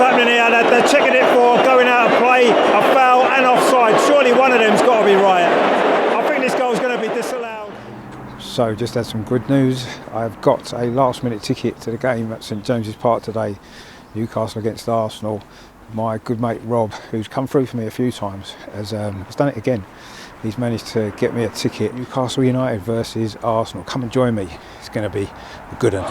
happening here. They're checking it for going out of play, a foul and offside. Surely one of them's got to be right. I think this goal's going to be disallowed. So just had some good news. I've got a last minute ticket to the game at St James's Park today, Newcastle against Arsenal. My good mate Rob, who's come through for me a few times, has done it again. He's managed to get me a ticket. Newcastle United versus Arsenal. Come and join me. It's going to be a good one.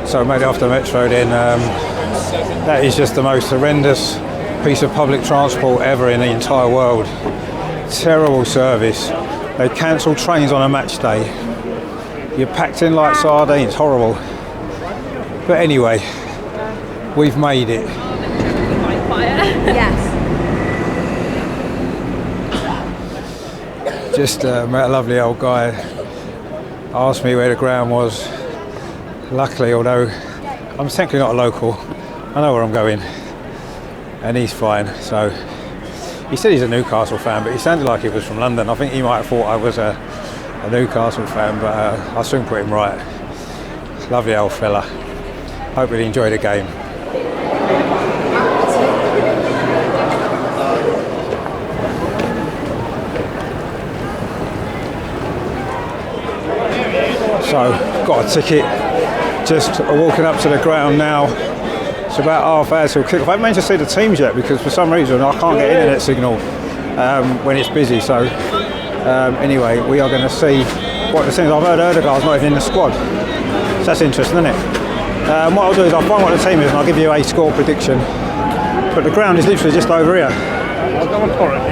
So I made it off the metro then. That is just the most horrendous piece of public transport ever in the entire world. Terrible service. They cancel trains on a match day. You're packed in like sardines, horrible. But anyway, we've made it. Yes. Just met a lovely old guy. Asked me where the ground was. Luckily, although I'm technically not a local, I know where I'm going, and he's fine. So he said he's a Newcastle fan, but he sounded like he was from London. I think he might have thought I was a Newcastle fan, but I soon put him right. Lovely old fella. Hope he enjoyed the game. So got a ticket. Just walking up to the ground now. It's about half hour till kick-off. I haven't managed to see the teams yet because for some reason I can't get internet signal when it's busy. So anyway, we are going to see what the teams. I've heard Erdogan's not even in the squad. So that's interesting, isn't it? What I'll do is I'll find what the team is and I'll give you a score prediction. But the ground is literally just over here. I'll go on for it.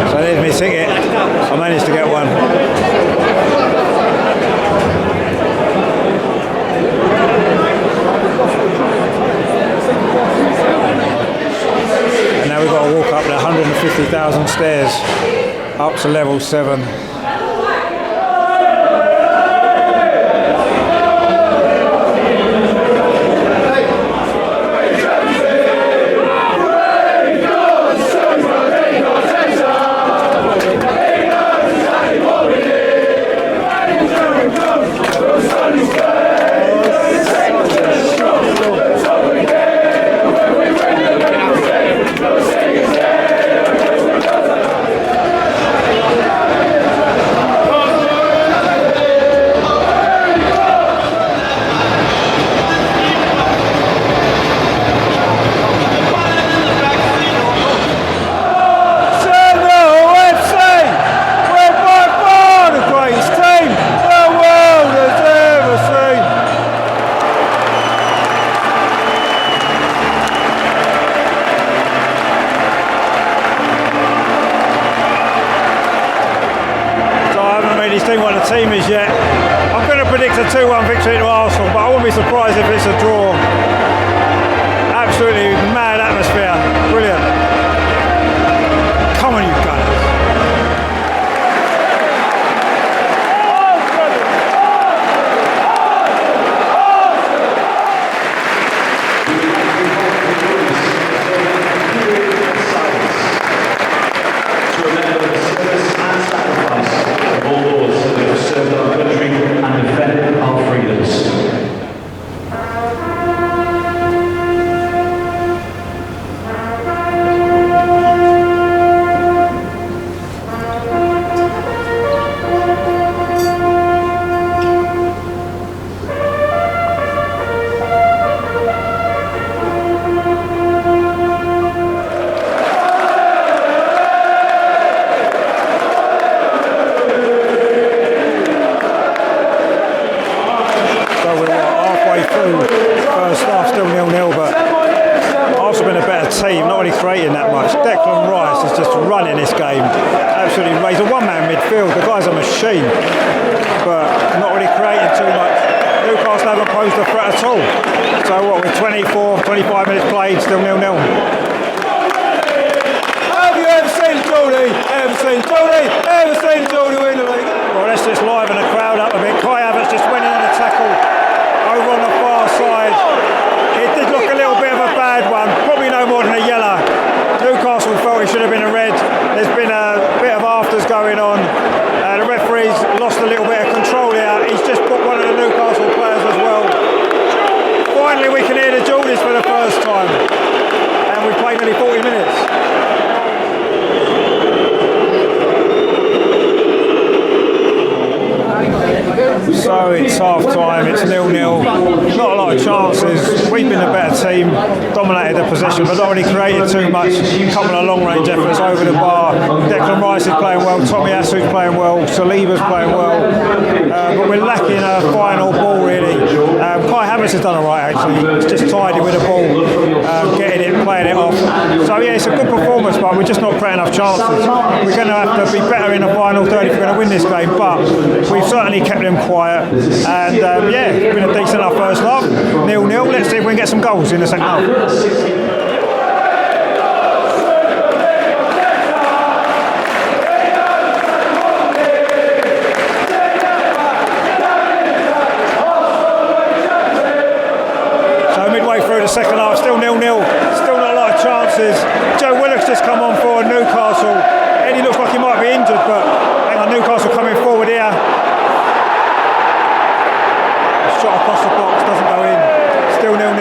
So there's my ticket. I managed to get one. And now we've got to walk up the 150,000 stairs up to level 7. Seen what the team is yet. I'm going to predict a 2-1 victory to Arsenal, but I wouldn't be surprised if it's a draw. Absolutely mad atmosphere. Brilliant. Come on, you guys. absolutely raised. A one-man midfield, the guy's a machine, but not really creating too much. Newcastle haven't posed a threat at all. So what, with 24, 25 minutes played, still 0-0. Have you ever seen Geordie? Ever seen Geordie? Ever seen Geordie win the league? Well, let's just liven the crowd up a bit. Kai Havertz just winning on a tackle over on the far side. It did look a little bit of a bad one, probably no more than a yellow. Newcastle felt it should have been a red. There's been a bit of afters going on. The referee's lost a little bit of control here. He's just put one of the Newcastle players as well. Finally we can hear the Geordies for the first time. And we've played nearly 40 minutes. So it's half time, it's 0-0, not a lot of chances. We've been the better team, dominated the possession, but not really created too much. A couple of long range efforts over the bar. Declan Rice is playing well, Tommy Asu's playing well, Saliba's playing well, but we're lacking a final ball really. Kai Havertz has done alright actually, he's just tidy with the ball, getting it, playing it off. So yeah, it's a good performance, but we're just not creating enough chances. We're going to have to be better in the final third if we're going to win this game, but we've certainly kept them quiet. And yeah, it's been a decent enough first half. 0-0. Let's see if we can get some goals in the second half. So midway through the second half, still 0-0. Still not a lot of chances. Joe Willock's just come on for Newcastle. Eddie looks like he might be injured, but hang on, Newcastle coming forward here. Shot across the box, doesn't go in. Still 0-0.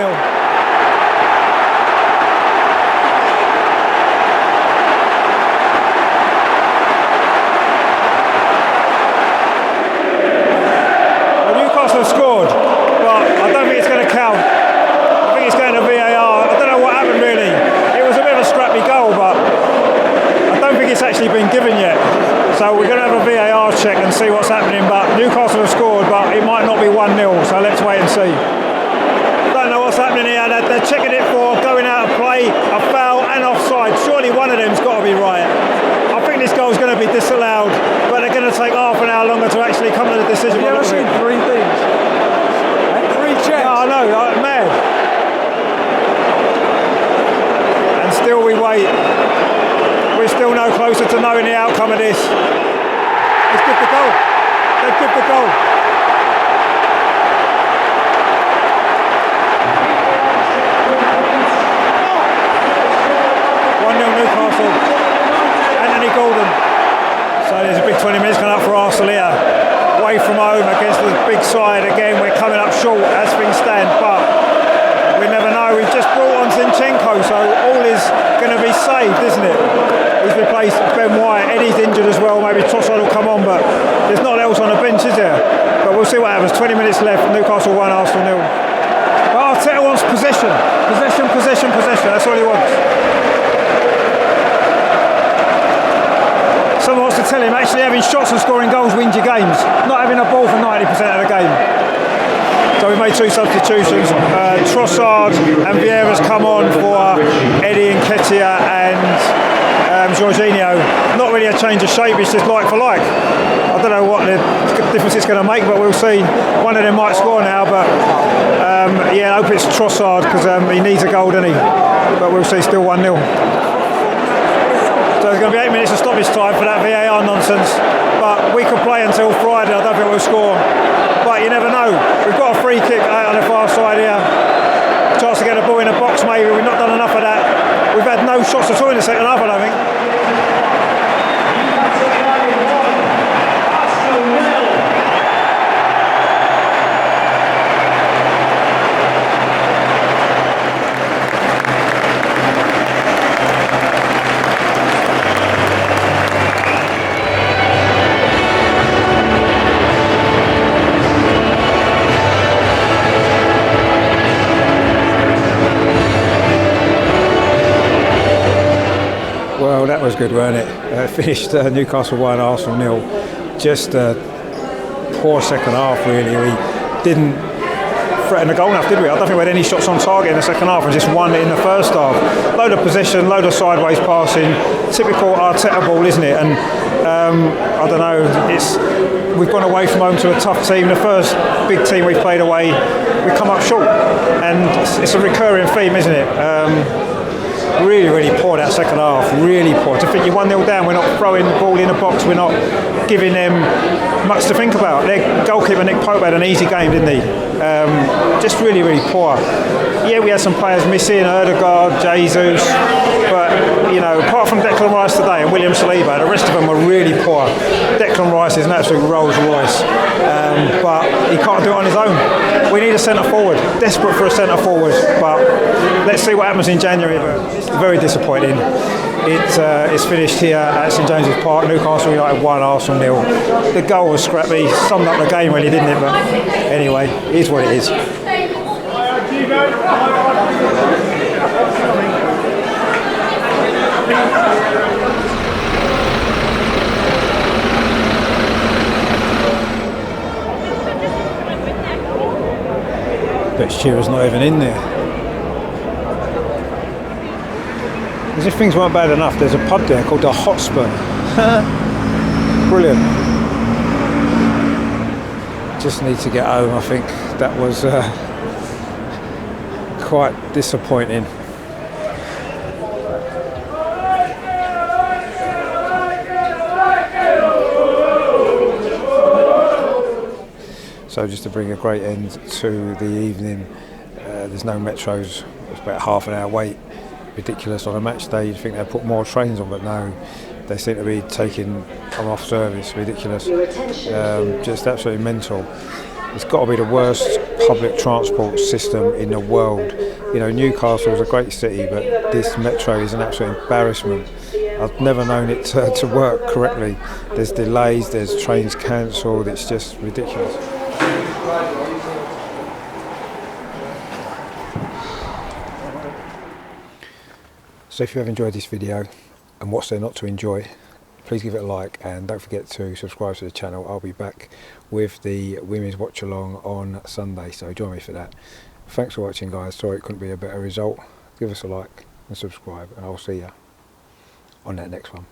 Well, Newcastle have scored, but I don't think it's going to count. I think it's going to VAR. I don't know what happened really. It was a bit of a scrappy goal, but I don't think it's actually been given yet. So we're going to have a VAR check and see what's happening, but Newcastle have scored, but it might not be 1-0, so let's wait and see. Don't know what's happening here. They're checking it for going out of play, a foul and offside. Surely one of them's got to be right. I think this goal's going to be disallowed, but they're going to take half an hour longer to actually come to the decision. Have you ever seen 3 things? 3 checks? No, I know, I'm mad. And still we wait. We're still no closer to knowing the outcome of this. Let's give the goal. Let's give the goal. 1-0 Newcastle. Anthony Gordon. So there's a big 20 minutes coming up for Arsenal here. Away from home against the big side. Again, we're coming up short as things stand, but we never know. We've just brought on Zinchenko, so all is going to be saved, isn't it? He's replaced Ben White. Eddie's injured as well. Maybe Trossard will come on, but there's not else on the bench, is there? But we'll see what happens. 20 minutes left. Newcastle 1, Arsenal 0. But Arteta wants possession. Possession, possession, possession. That's all he wants. Someone wants to tell him actually having shots and scoring goals wins your games. Not having a ball for 90% of the game. So we made 2 substitutions. Trossard and Vieira's come on for Eddie Nketiah and Jorginho. Not really a change of shape, it's just like for like. I don't know what the difference it's going to make, but we'll see. One of them might score now, but yeah, I hope it's Trossard because he needs a goal, doesn't he? But we'll see, still 1-0. So there's going to be 8 minutes of stoppage time for that VAR nonsense, but we could play until Friday. I don't think we'll score, but you never know. We've got a free kick out on the far side here. Chance to get a ball in the box maybe. We've not done enough of that. We've had no shots at all in the second half, I don't think. Well, that was good, weren't it? Finished Newcastle 1, Arsenal 0. Just a poor second half, really. We didn't threaten the goal enough, did we? I don't think we had any shots on target in the second half and just won it in the first half. Load of possession, load of sideways passing, typical Arteta ball, isn't it? And I don't know, we've gone away from home to a tough team. The first big team we've played away, we come up short, and it's a recurring theme, isn't it? Really, really poor that second half, really poor. To think you're 1-0 down, we're not throwing the ball in the box, we're not giving them much to think about. Their goalkeeper Nick Pope had an easy game, didn't he? Just really, really poor. Yeah, we had some players missing, Erdegaard, Jesus, but you know, apart from Declan Rice today and William Saliba, the rest of them were really poor. Declan Rice is an absolute Rolls Royce, but he can't do it on his own. We need a centre forward, desperate for a centre forward, but let's see what happens in January. But it's very disappointing. It's finished here at St James's Park. Newcastle United 1, Arsenal 0. The goal was scrappy, summed up the game really, didn't it? But anyway, it is what it is. Bet Shearer's not even in there. As if things weren't bad enough, there's a pub there called the Hotspur. Brilliant. Just need to get home, I think. That was quite disappointing. So just to bring a great end to the evening, there's no metros, it's about half an hour wait. Ridiculous on a match day. You'd think they'd put more trains on, but no, they seem to be taking them off service. Ridiculous. Just absolutely mental. It's got to be the worst public transport system in the world. You know, Newcastle is a great city, but this metro is an absolute embarrassment. I've never known it to work correctly. There's delays, there's trains cancelled, it's just ridiculous. So if you have enjoyed this video, and what's there not to enjoy, please give it a like and don't forget to subscribe to the channel. I'll be back with the women's watch along on Sunday, so join me for that. Thanks for watching, guys. Sorry it couldn't be a better result. Give us a like and subscribe, and I'll see you on that next one.